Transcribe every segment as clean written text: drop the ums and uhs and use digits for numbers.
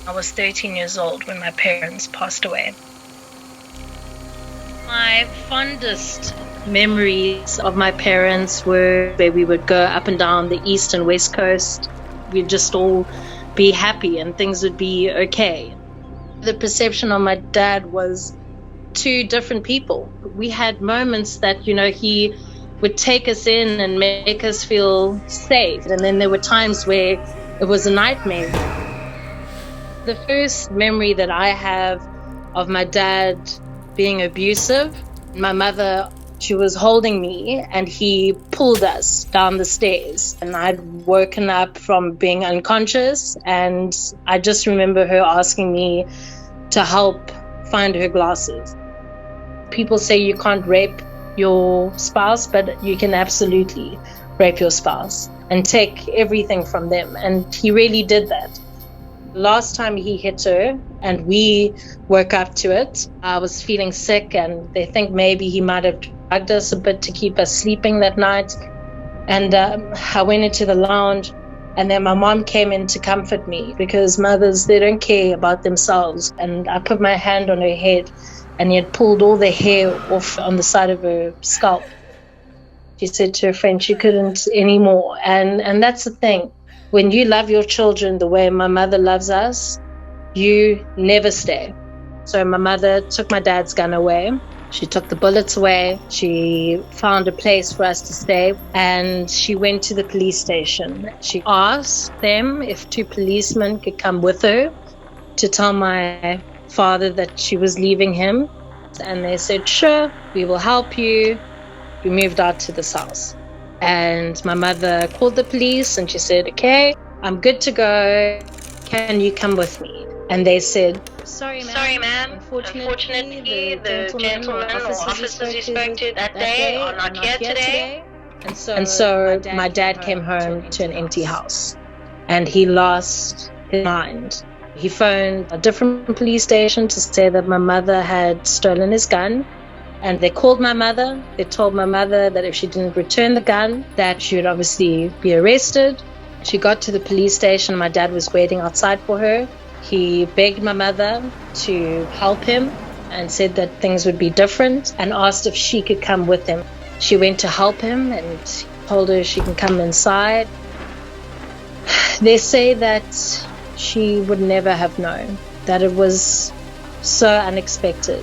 I was 13 years old when my parents passed away. My fondest memories of my parents were where we would go up and down the east and west coast. We'd just all be happy and things would be okay. The perception of my dad was two different people. We had moments that, he would take us in and make us feel safe. And then there were times where it was a nightmare. The first memory that I have of my dad being abusive, my mother, she was holding me and he pulled us down the stairs. And I'd woken up from being unconscious, and I just remember her asking me to help find her glasses. People say you can't rape your spouse, but you can absolutely rape your spouse and take everything from them. And he really did that. Last time he hit her and we woke up to it, I was feeling sick and they think maybe he might have drugged us a bit to keep us sleeping that night. And I went into the lounge, and then my mom came in to comfort me because mothers, they don't care about themselves. And I put my hand on her head and he had pulled all the hair off on the side of her scalp. She said to her friend she couldn't anymore. And that's the thing. When you love your children the way my mother loves us, you never stay. So my mother took my dad's gun away. She took the bullets away. She found a place for us to stay, and she went to the police station. She asked them if two policemen could come with her to tell my father that she was leaving him. And they said, sure, we will help you. We moved out to this house. And my mother called the police and she said, okay, I'm good to go. Can you come with me? And they said, sorry, ma'am. Unfortunately, the gentlemen or officers you spoke to that day are not here today. And so my dad came home to an empty house and he lost his mind. He phoned a different police station to say that my mother had stolen his gun. And they called my mother. They told my mother that if she didn't return the gun, that she would obviously be arrested. She got to the police station. My dad was waiting outside for her. He begged my mother to help him and said that things would be different and asked if she could come with him. She went to help him and told her she can come inside. They say that she would never have known, that it was so unexpected.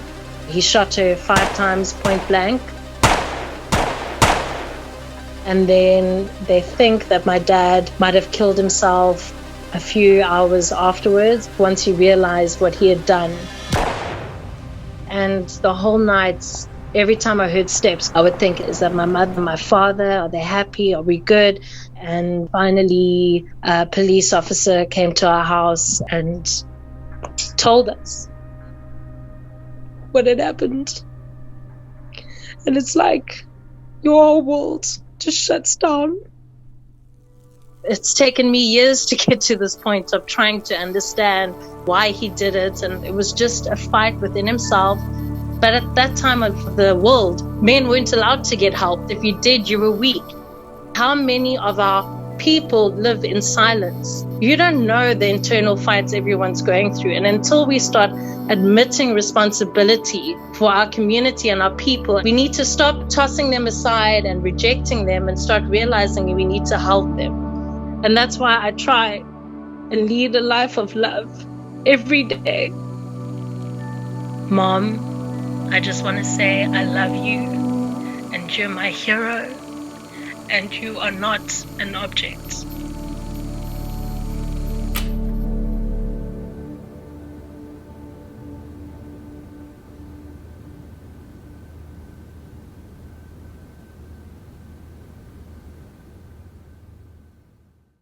He shot her 5 times point blank. And then they think that my dad might have killed himself a few hours afterwards once he realized what he had done. And the whole night, every time I heard steps, I would think, is that my mother, my father? Are they happy? Are we good? And finally, a police officer came to our house and told us what had happened. And it's like your whole world just shuts down. It's taken me years to get to this point of trying to understand why he did it, and it was just a fight within himself. But at that time of the world, men weren't allowed to get help. If you did, you were weak. How many of our people live in silence? You don't know the internal fights everyone's going through. And until we start admitting responsibility for our community and our people, we need to stop tossing them aside and rejecting them and start realizing we need to help them. And that's why I try and lead a life of love every day. Mom, I just want to say I love you, and you're my hero, and you are not an object.